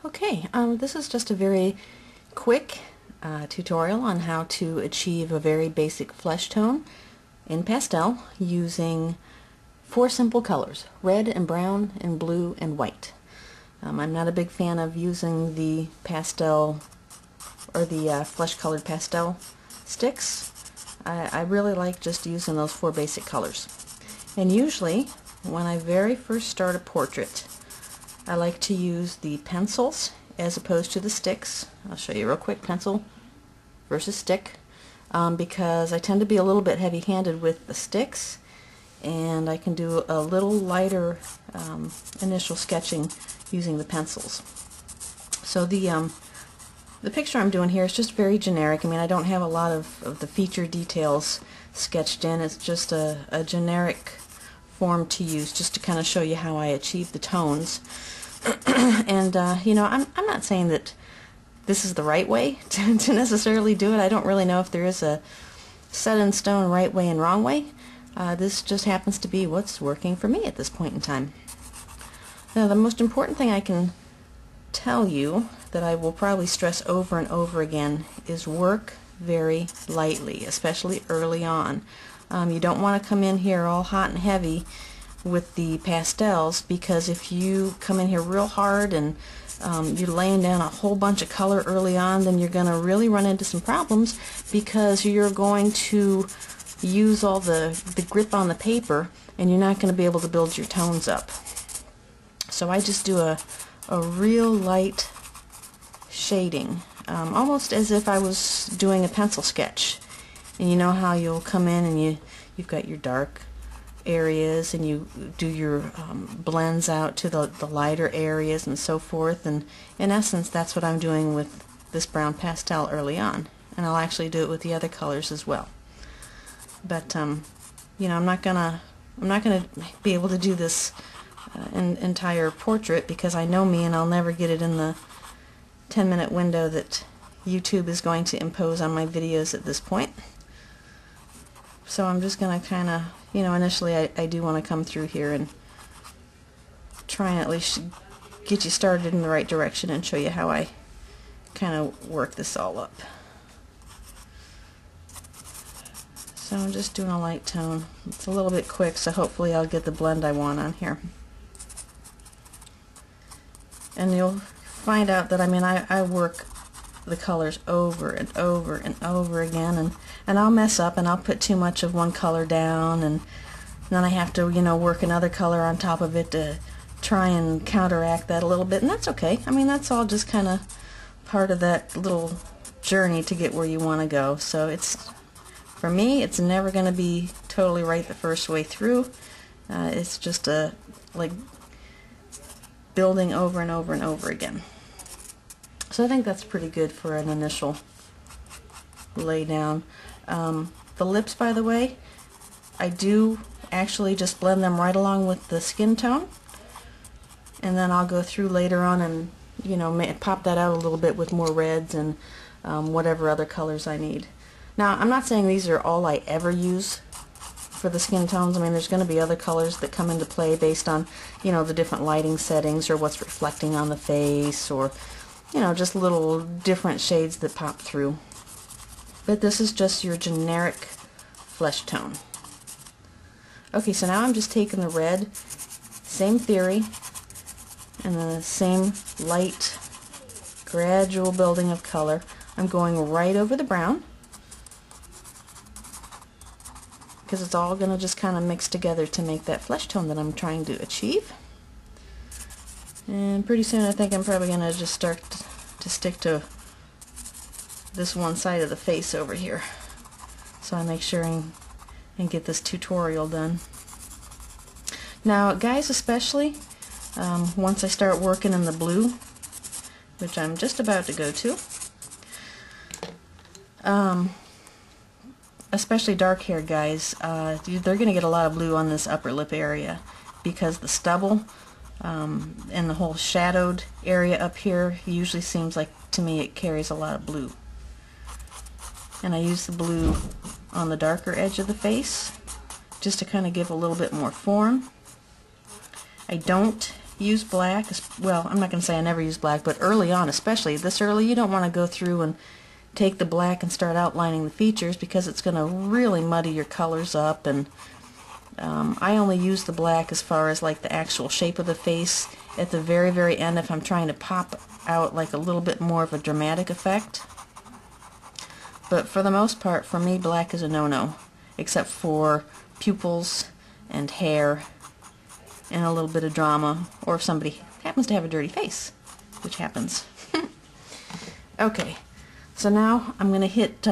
Okay, this is just a very quick tutorial on how to achieve a very basic flesh tone in pastel using 4 simple colors: red and brown and blue and white. I'm not a big fan of using the pastel or the flesh colored pastel sticks. I really like just using those 4 basic colors. And usually when I very first start a portrait, I like to use the pencils as opposed to the sticks. I'll show you real quick, pencil versus stick, because I tend to be a little bit heavy-handed with the sticks, and I can do a little lighter initial sketching using the pencils. So the picture I'm doing here is just very generic. I mean, I don't have a lot of the feature details sketched in. It's just a generic form to use just to kind of show you how I achieve the tones. And you know, I'm not saying that this is the right way to necessarily do it. I don't really know if there is a set in stone right way and wrong way. This just happens to be what's working for me at this point in time. Now, the most important thing I can tell you that I will probably stress over and over again is work very lightly, especially early on. You don't want to come in here all hot and heavy with the pastels, because if you come in here real hard and you're laying down a whole bunch of color early on, then you're going to really run into some problems, because you're going to use all the grip on the paper and you're not going to be able to build your tones up. So I just do a real light shading, almost as if I was doing a pencil sketch. And you know how you'll come in and you've got your dark areas and you do your blends out to the lighter areas and so forth, and in essence that's what I'm doing with this brown pastel early on, and I'll actually do it with the other colors as well. But you know, I'm not gonna be able to do this entire portrait, because I know me and I'll never get it in the 10-minute window that YouTube is going to impose on my videos at this point. So I'm just going to kind of, you know, initially I do want to come through here and try and at least get you started in the right direction and show you how I kind of work this all up. So I'm just doing a light tone. It's a little bit quick, so hopefully I'll get the blend I want on here. And you'll find out that, I mean, I work the colors over and over and over again, and I'll mess up and I'll put too much of one color down, and then I have to, you know, work another color on top of it to try and counteract that a little bit, and that's okay. I mean, that's all just kind of part of that little journey to get where you want to go. So it's, for me, it's never going to be totally right the first way through. It's just like building over and over and over again. So I think that's pretty good for an initial lay down. The lips, by the way, I do actually just blend them right along with the skin tone, and then I'll go through later on and, you know, pop that out a little bit with more reds and whatever other colors I need. Now, I'm not saying these are all I ever use for the skin tones. I mean, there's going to be other colors that come into play based on, you know, the different lighting settings or what's reflecting on the face, or, you know, just little different shades that pop through. But this is just your generic flesh tone. Okay, so now I'm just taking the red, same theory, and the same light, gradual building of color. I'm going right over the brown, because it's all going to just kind of mix together to make that flesh tone that I'm trying to achieve. And pretty soon I think I'm probably going to just start to stick to this one side of the face over here, so I make sure and get this tutorial done. Now, guys, especially once I start working in the blue, which I'm just about to go to, especially dark-haired guys, they're going to get a lot of blue on this upper lip area, because the stubble and the whole shadowed area up here usually seems like, to me, it carries a lot of blue. And I use the blue on the darker edge of the face just to kind of give a little bit more form. I don't use black. Well, I'm not going to say I never use black, but early on, especially this early, you don't want to go through and take the black and start outlining the features, because it's going to really muddy your colors up. And I only use the black as far as like the actual shape of the face at the very, very end, if I'm trying to pop out like a little bit more of a dramatic effect. But for the most part, for me, black is a no-no, except for pupils and hair and a little bit of drama, or if somebody happens to have a dirty face, which happens. Okay, so now I'm going to hit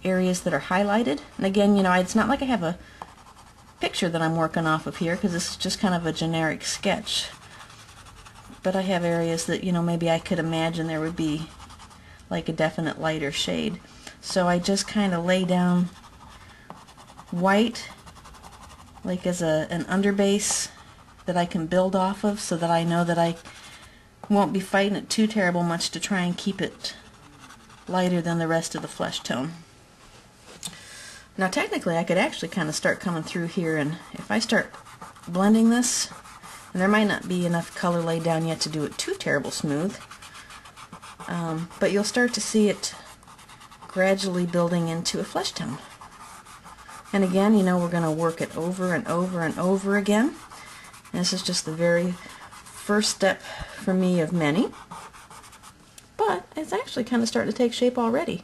areas that are highlighted. And again, you know, it's not like I have a picture that I'm working off of here, because this is just kind of a generic sketch. But I have areas that, you know, maybe I could imagine there would be like a definite lighter shade. So I just kind of lay down white like as an underbase that I can build off of, so that I know that I won't be fighting it too terrible much to try and keep it lighter than the rest of the flesh tone. Now technically I could actually kind of start coming through here, and if I start blending this, and there might not be enough color laid down yet to do it too terrible smooth, but you'll start to see it gradually building into a flesh tone. And again, you know, we're going to work it over and over and over again. And this is just the very first step for me of many. But it's actually kind of starting to take shape already.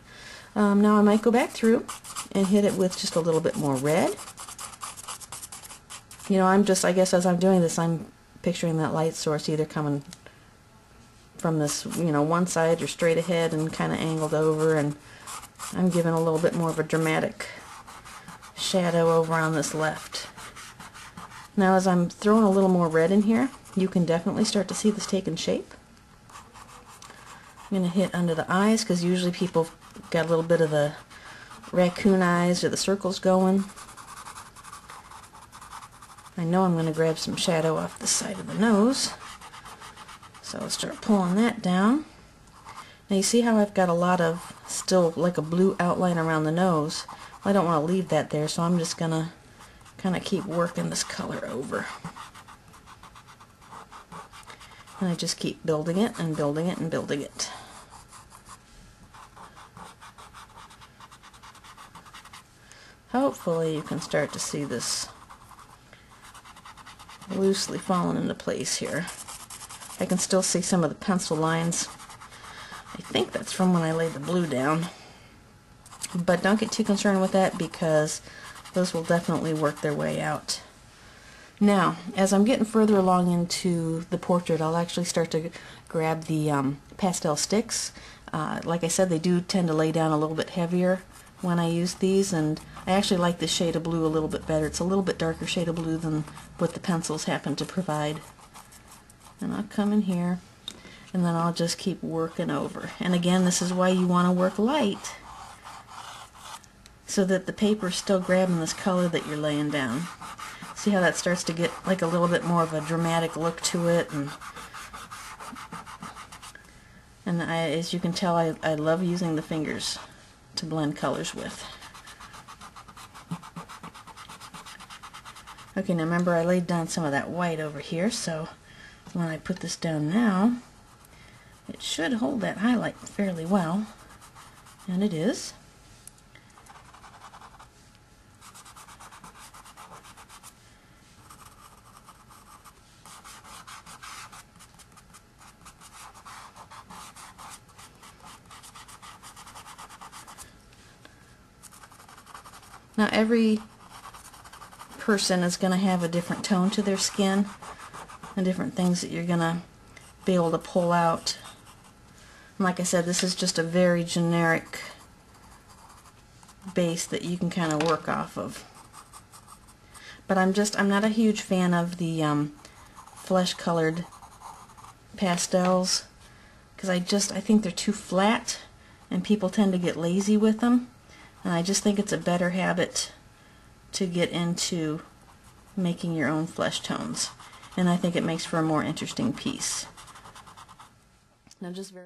Now I might go back through and hit it with just a little bit more red. You know, I guess as I'm doing this, I'm picturing that light source either coming from this, you know, one side or straight ahead and kind of angled over, and I'm giving a little bit more of a dramatic shadow over on this left. Now as I'm throwing a little more red in here, you can definitely start to see this taking shape. I'm going to hit under the eyes, because usually people got a little bit of the raccoon eyes or the circles going. I know I'm going to grab some shadow off the side of the nose, so I'll start pulling that down. Now you see how I've got a lot of still like a blue outline around the nose. Well, I don't want to leave that there, so I'm just going to kind of keep working this color over. And I just keep building it and building it and building it. Hopefully you can start to see this loosely falling into place here. I can still see some of the pencil lines. I think that's from when I laid the blue down. But don't get too concerned with that, because those will definitely work their way out. Now, as I'm getting further along into the portrait, I'll actually start to grab the pastel sticks. Like I said, they do tend to lay down a little bit heavier when I use these, and I actually like this shade of blue a little bit better. It's a little bit darker shade of blue than what the pencils happen to provide. And I'll come in here, and then I'll just keep working over. And again, this is why you want to work light, so that the paper's still grabbing this color that you're laying down. See how that starts to get like a little bit more of a dramatic look to it, and as you can tell, I love using the fingers to blend colors with. Okay, now remember I laid down some of that white over here, so when I put this down now, it should hold that highlight fairly well, and it is. Now every person is going to have a different tone to their skin, and different things that you're going to be able to pull out. And like I said, this is just a very generic base that you can kind of work off of. But I'm not a huge fan of the flesh colored pastels, because I think they're too flat and people tend to get lazy with them. And I just think it's a better habit to get into making your own flesh tones. And I think it makes for a more interesting piece. Now just very